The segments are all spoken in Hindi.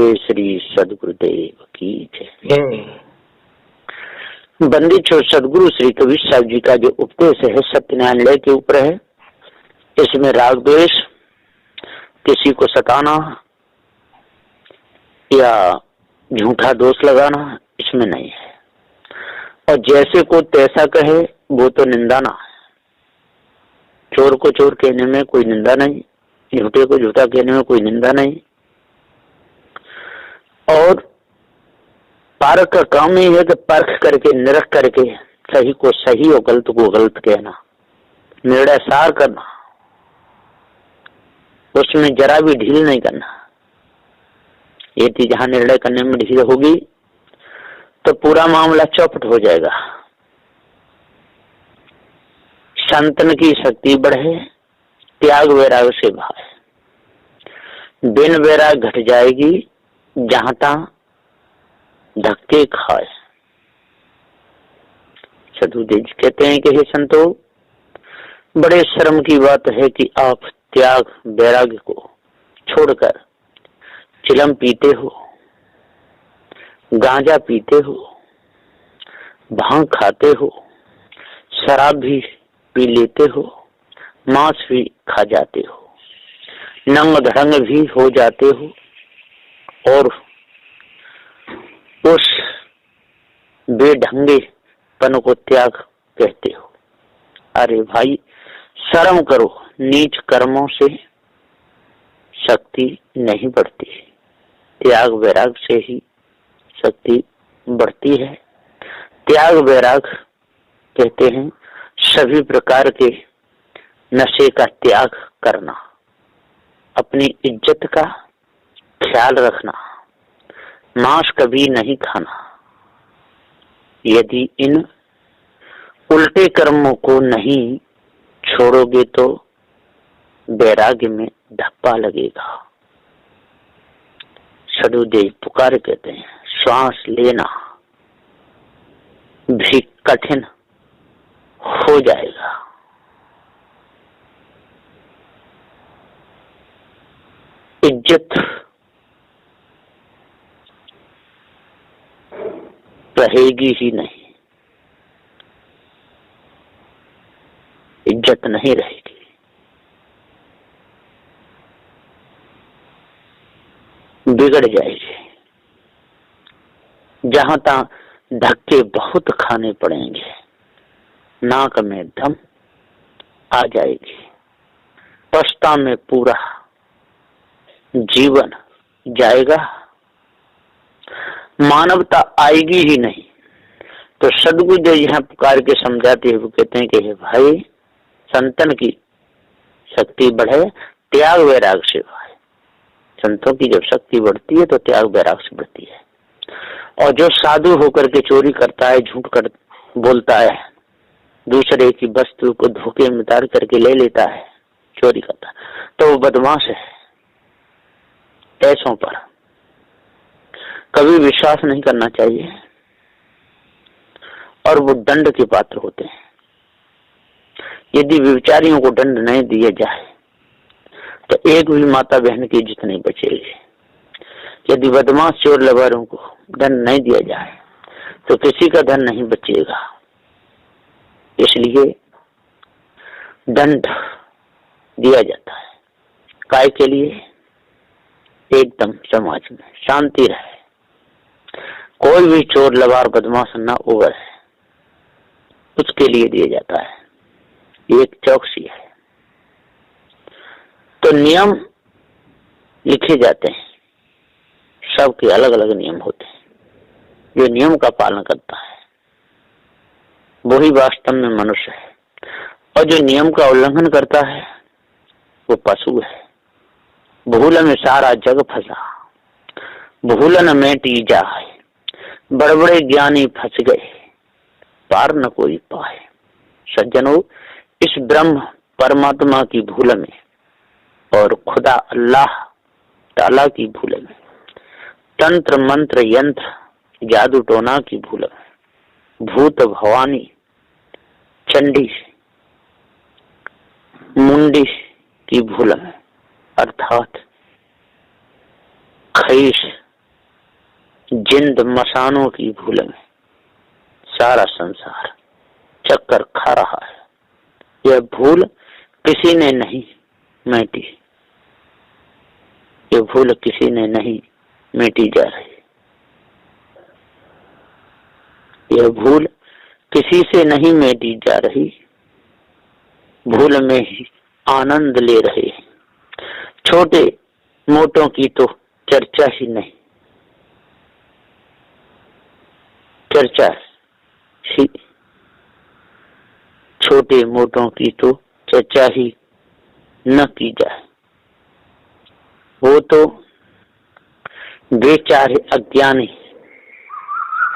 बोले श्री सदगुरुदेव की जय। बंदी छोड़ सदगुरु श्री कबीर साहब जी का जो उपदेश है सत्यनारायण के ऊपर है। इसमें राग द्वेष, किसी को सताना या झूठा दोष लगाना इसमें नहीं है। और जैसे को तैसा कहे वो तो निंदा ना है। चोर को चोर कहने में कोई निंदा नहीं, झूठे को झूठा कहने में कोई निंदा नहीं। और पारख का काम ही है कि परख करके निरख करके सही को सही और गलत को गलत कहना, निर्णय सार करना, उसमें जरा भी ढील नहीं करना। यदि जहां निर्णय करने में ढील होगी तो पूरा मामला चौपट हो जाएगा। संतन की शक्ति बढ़े, त्याग वैराग से भाए, बिन वैराग घट जाएगी जहां तहां धक्के खाए। सदगुरुदेव जी कहते हैं कि हे संतो, बड़े शर्म की बात है कि आप त्याग वैराग्य को छोड़कर चिलम पीते हो, गांजा पीते हो, भांग खाते हो, शराब भी पी लेते हो, मांस भी खा जाते हो, नंग धड़ंग भी हो जाते हो और उस बेढंगे पन को त्याग कहते हो। अरे भाई शर्म करो, नीच कर्मों से शक्ति नहीं बढ़ती, त्याग वैराग से ही शक्ति बढ़ती है। त्याग वैराग कहते हैं सभी प्रकार के नशे का त्याग करना, अपनी इज्जत का ख्याल रखना, मांस कभी नहीं खाना। यदि इन उल्टे कर्मों को नहीं छोड़ोगे तो वैराग्य में धप्पा लगेगा। सदगुरुदेव पुकार कहते हैं श्वास लेना भी कठिन हो जाएगा। इज्जत रहेगी ही नहीं, इज्जत नहीं रहेगी। बिगड़ जाएगी, जहां तहां धक्के बहुत खाने पड़ेंगे, नाक में दम आ जाएगी, पछता में पूरा जीवन जाएगा, मानवता आएगी ही नहीं। तो सदगुरुदेव यहाँ पुकार के समझाते हुए कहते हैं कि हे भाई, संतन की शक्ति बढ़े, त्याग वैराग से भाई। संतों की जब शक्ति बढ़ती है तो त्याग वैराग से बढ़ती है। और जो साधु होकर के चोरी करता है, झूठ कर बोलता है, दूसरे की वस्तु को धोखे में उतार करके ले लेता है, चोरी करता है, तो वो बदमाश है। ऐसों पर कभी विश्वास नहीं करना चाहिए और वो दंड के पात्र होते हैं। यदि व्यभिचारियों को दंड नहीं दिया जाए तो एक भी माता बहन की इज्जत नहीं बचेगी। यदि बदमाश चोर लबारों को दंड नहीं दिया जाए तो किसी का धन नहीं बचेगा। इसलिए दंड दिया जाता है। काय के लिए? एकदम समाज में शांति रहे, कोई भी चोर लबार बदमाश न उभरे, उसके लिए दिया जाता है। एक चौकसी है। तो नियम लिखे जाते हैं, सबके अलग अलग नियम होते हैं। जो नियम का पालन करता है वही वास्तव में मनुष्य है, और जो नियम का उल्लंघन करता है वो पशु है। भूल में सारा जग फंसा, भूलन में टी जाए, बड़े बड़े ज्ञानी फंस गए, पार न कोई पाए। सज्जनों, इस ब्रह्म परमात्मा की भूल में और खुदा अल्लाह ताला की भूल में, तंत्र मंत्र यंत्र जादू टोना की भूल में, भूत भवानी चंडी मुंडी की भूल में, अर्थात खईस जिंद मसानों की भूल में सारा संसार चक्कर खा रहा है। यह भूल किसी ने नहीं मिटी, ये भूल किसी ने नहीं मिटी जा रही। यह भूल किसी से नहीं मिटी जा रही, भूल में ही आनंद ले रहे। छोटे मोटों की तो चर्चा ही नहीं, चर्चा ही छोटे मोटों की तो चर्चा ही न की जाए। वो तो बेचारे अज्ञानी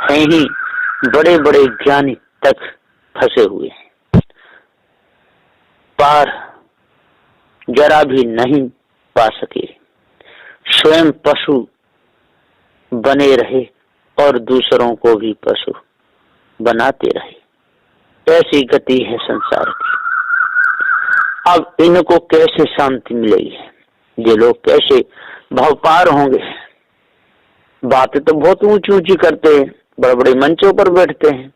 हैं ही, बड़े बड़े ज्ञानी तक फंसे हुए हैं, पार जरा भी नहीं पा सके। स्वयं पशु बने रहे और दूसरों को भी पशु बनाते रहे। ऐसी गति है संसार की। अब इनको कैसे शांति मिलेगी? ये लोग कैसे भाव पार होंगे? बातें तो बहुत ऊंची ऊंची करते हैं, बड़े बड़े मंचों पर बैठते हैं,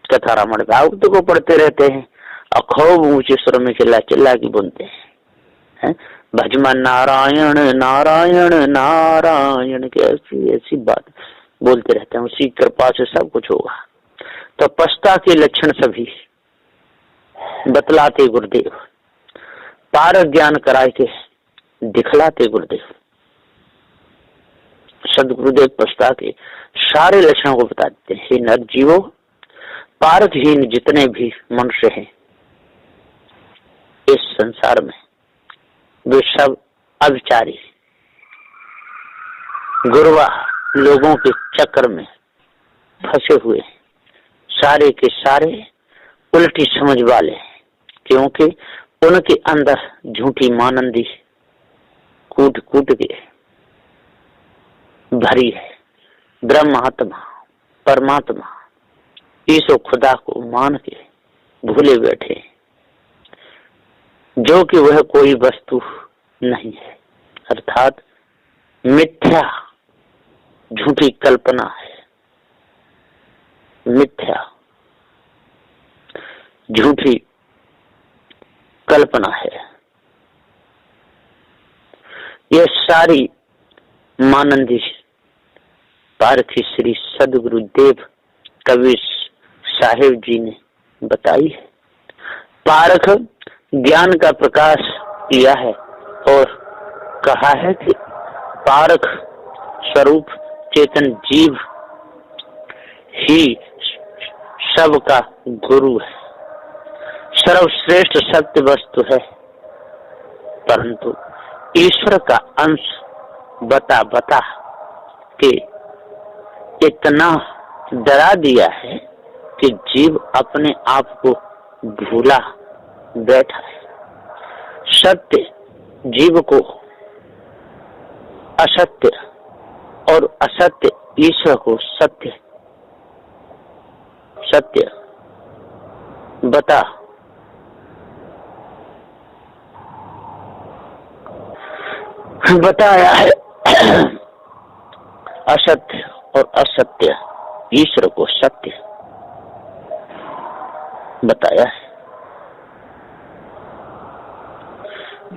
कथा रामायण भागवत को पढ़ते रहते हैं और खूब ऊंचे स्वर में चिल्ला चिल्ला की बोलते हैं, भजमन नारायण नारायण नारायण की ऐसी ऐसी बात बोलते रहते हैं। उसी कृपा से सब कुछ होगा। तो पश्चात के लक्षण सभी बतलाते गुरुदेव, पार ज्ञान कराए के दिखलाते गुरुदेव। सदगुरुदेव पश्चात के सारे लक्षणों को बता देते हैं। नर जीवो, पारकहीन जितने भी मनुष्य हैं इस संसार में, वे सब अविचारी गुरुवा लोगों के चक्कर में फंसे हुए, सारे के सारे उल्टी समझ वाले, क्योंकि उनके अंदर झूठी मानंदी कूट कूट के भरी है। ब्रह्मात्मा परमात्मा ईसो खुदा को मान के भूले बैठे, जो कि वह कोई वस्तु नहीं है, अर्थात मिथ्या झूठी कल्पना है। मिथ्या झूठी कल्पना है। यह सारी मानंदी पारखी श्री सदगुरु देव कबीर साहेब जी ने बताई है। पारख ज्ञान का प्रकाश किया है और कहा है कि पारख स्वरूप चेतन जीव ही सबका गुरु है, सर्वश्रेष्ठ सत्य वस्तु है, परंतु ईश्वर का अंश बता बता के इतना डरा दिया है कि जीव अपने आप को भूला बैठा है। सत्य जीव को असत्य और असत्य ईश्वर को सत्य सत्य बता बताया है। असत्य और असत्य ईश्वर को सत्य बताया है।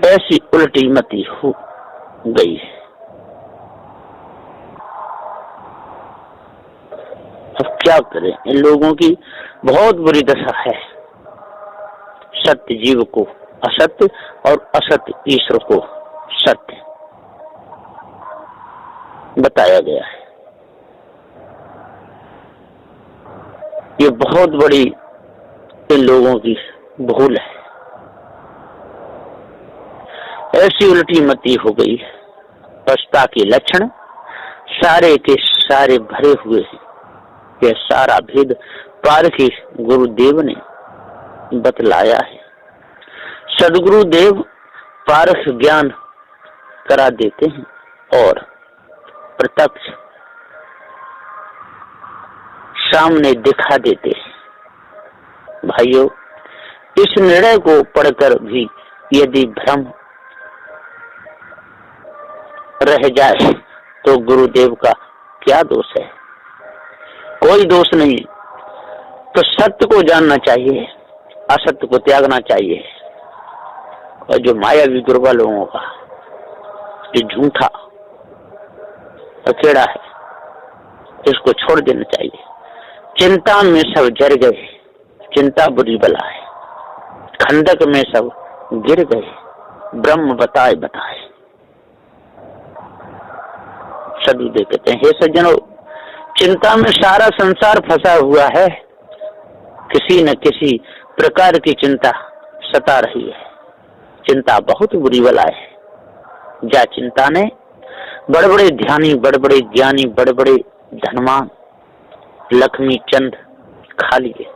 ऐसी उल्टी मती हो गई है। अब क्या करें? इन लोगों की बहुत बुरी दशा है। सत्य जीव को असत्य और असत्य ईश्वर को सत्य बताया गया है। ये बहुत बड़ी इन लोगों की भूल है। ऐसी उल्टी मती हो गई। पछता के लक्षण सारे के सारे भरे हुए हैं। यह सारा भेद पारखी गुरुदेव ने बतलाया है। सदगुरुदेव पारख ज्ञान करा देते हैं और प्रत्यक्ष सामने दिखा देते हैं। भाइयों, इस निर्णय को पढ़कर भी यदि भ्रम रह जाए तो गुरुदेव का क्या दोष है? कोई दोष नहीं। तो सत्य को जानना चाहिए, असत्य को त्यागना चाहिए। और जो मायावी गुरबा लोगों का जो झूठा अकेड़ा है, इसको छोड़ देना चाहिए। चिंता में सब जर गए, चिंता बुरी बला है। खंडक में सब गिर गए, ब्रह्म बताए बताए। सदगुरुदेव कहते हैं, हे सज्जनों, चिंता में सारा संसार फंसा हुआ है। किसी न किसी प्रकार की चिंता सता रही है। चिंता बहुत बुरी बला है। जा चिंता ने बड़े बड़े ध्यानी, बड़े बड़े ज्ञानी, बड़े बड़े धनवान लक्ष्मी चंद खा लिए,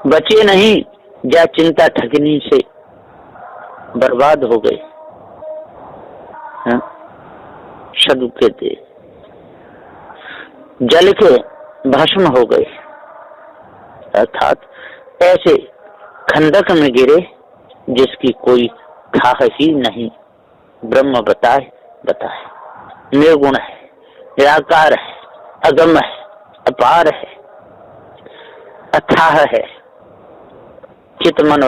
बचे नहीं। जा चिंता ठगनी से बर्बाद हो गए। साधु कहते जल के भस्म हो गए। अर्थात ऐसे खंडक में गिरे जिसकी कोई था ही नहीं। ब्रह्म बताए बताए, निर्गुण है, निराकार है, अगम है, अपार है, अथाह है, चित मन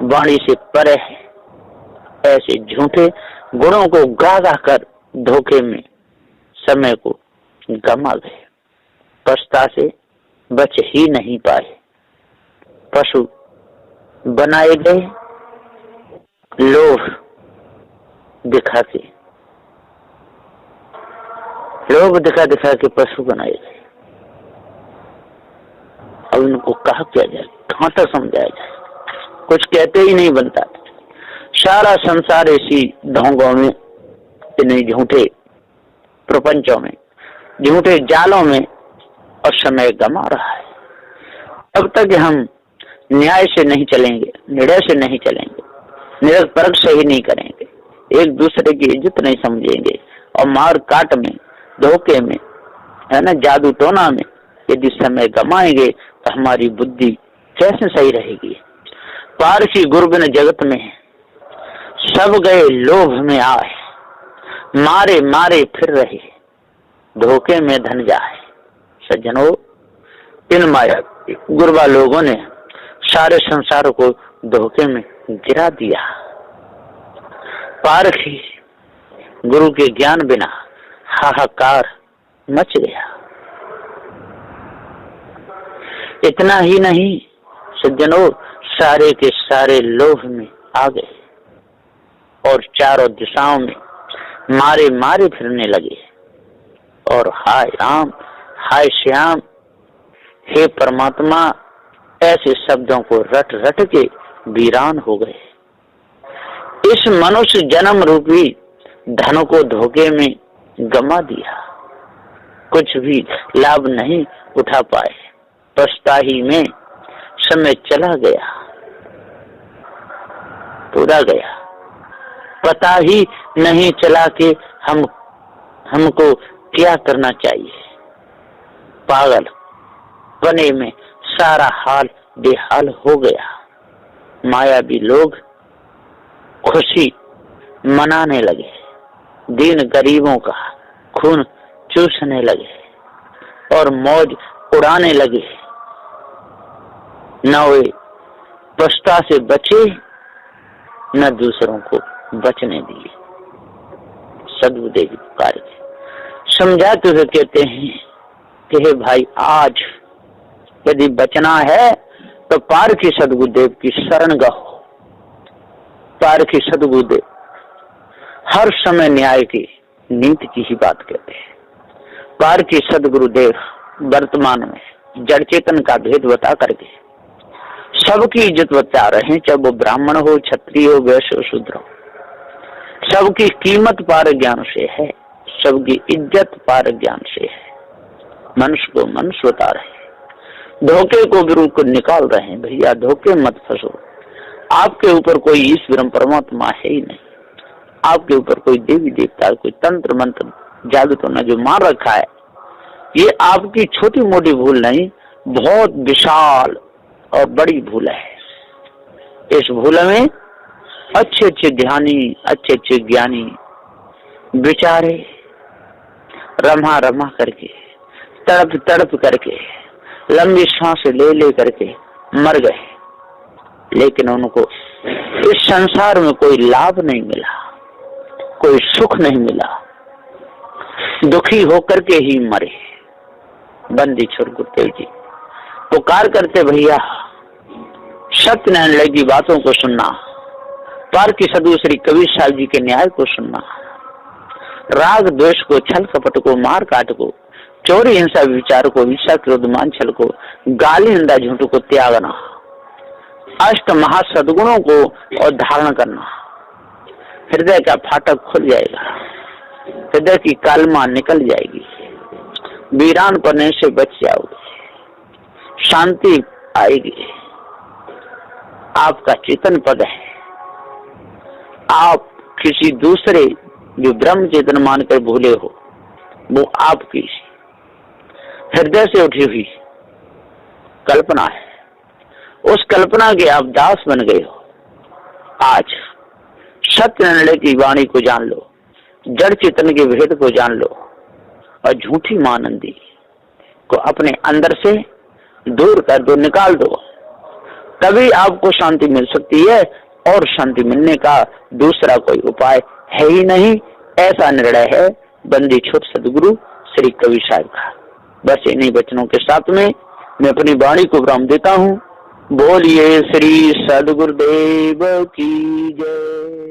वाणी से परे है। ऐसे झूठे गुणों को गा गा कर धोखे में समय को गमा गए। पछता से बच ही नहीं पाए। पशु बनाए गए लोभ दिखा के, लोभ दिखा दिखा के पशु बनाए गए। अब इनको कहा क्या जाए, कहां तक समझाया जाए? कुछ कहते ही नहीं बनता। सारा संसार इसी ढोंगों में, इन्हीं झूठे प्रपंचों में, झूठे जालों में और समय गमा रहा है। अब तक हम न्याय से नहीं चलेंगे, निर्णय से नहीं चलेंगे, निरख परख से ही नहीं करेंगे, एक दूसरे की इज्जत नहीं समझेंगे और मार काट में, धोखे में, है ना, जादू टोना में यदि समय गमाएंगे तो हमारी बुद्धि कैसे सही रहेगी? पारसी गुरबिन जगत में सब गए लोभ में आए, मारे मारे फिर रहे, धोखे में धन जाए। सज्जनों, इन माया गुरबा लोगों ने सारे संसार को धोखे में गिरा दिया। पारखी गुरु के ज्ञान बिना हाहाकार मच गया। इतना ही नहीं सज्जनों, सारे के सारे लोभ में आ गए और चारों दिशाओं में मारे मारे फिरने लगे और हाय राम, हाय श्याम, हे परमात्मा ऐसे शब्दों को रट रट के वीरान हो गए। इस मनुष्य जन्म रूपी धन को धोखे में गमा दिया, कुछ भी लाभ नहीं उठा पाए। पछताही में समय चला गया, पूरा गया, पता ही नहीं चला कि हमको क्या करना चाहिए। पागल बने में सारा हाल बेहाल हो गया। मायावी लोग खुशी मनाने लगे, दीन गरीबों का खून चूसने लगे और मौज उड़ाने लगे। न वे पछता से बचे, न दूसरों को बचने दिए। सदगुरुदेव पुकार समझाते हुए कहते हैं कि हे भाई, आज यदि बचना है तो पारखी सदगुरुदेव की शरण गाओ। पारखी सदगुरुदेव हर समय न्याय की नीति की ही बात कहते हैं। पारखी सदगुरुदेव वर्तमान में जड़ चेतन का भेद बता करके सबकी इज्जत बता रहे हैं, चाहे वो ब्राह्मण हो, क्षत्रिय हो, वैश्य हो, शूद्र हो। सबकी कीमत पार ज्ञान से है, सबकी इज्जत पार ज्ञान से है। मनुष्य को मनुष्य बता रहे हैं, धोखे को गुरु को निकाल रहे हैं। भैया धोखे मत फंसो। आपके ऊपर कोई ईश्वर परमात्मा है ही नहीं। आपके ऊपर कोई देवी देवता, कोई तंत्र मंत्र जादू तो न जो मार रखा है। ये आपकी छोटी मोटी भूल नहीं, बहुत विशाल और बड़ी भूल है। इस भूल में अच्छे अच्छे ध्यानी, अच्छे अच्छे ज्ञानी बेचारे रमा रमा करके तड़प तड़प करके लंबी सांस ले ले करके मर गए, लेकिन उनको इस संसार में कोई लाभ नहीं मिला, कोई सुख नहीं मिला, दुखी होकर के ही मरे। बंदी छोर गुरुदेव जी पुकार करते, भैया सत्यनारायण की बातों को सुनना, पार की सदगुरु श्री कबीर साहब जी के न्याय को सुनना, राग द्वेष को, छल कपट को, मार काट को, चोरी हिंसा विचार को, ईर्ष्या क्रोध मान छल को, गाली निंदा झूठ को त्यागना, अष्ट महासद्गुणों को और धारण करना। हृदय का फाटक खुल जाएगा, हृदय की कालमा निकल जाएगी, वीरान पने से बच जाओगे, शांति आएगी। आपका चेतन पद है, आप किसी दूसरे जो ब्रह्म चेतन मानकर भूले हो, वो आपकी हृदय से उठी हुई कल्पना है। उस कल्पना के आप दास बन गए हो। आज सत्यनारायण की वाणी को जान लो, जड़ चेतन के भेद को जान लो और झूठी मानंदी को अपने अंदर से दूर कर दो, निकाल दो, तभी आपको शांति मिल सकती है। और शांति मिलने का दूसरा कोई उपाय है ही नहीं, ऐसा निर्णय है बंदी छोर सदगुरु श्री कबीर साहब का। बस इन्हीं वचनों के साथ में मैं अपनी वाणी को विराम देता हूँ। बोलिए श्री सदगुरुदेव की जय।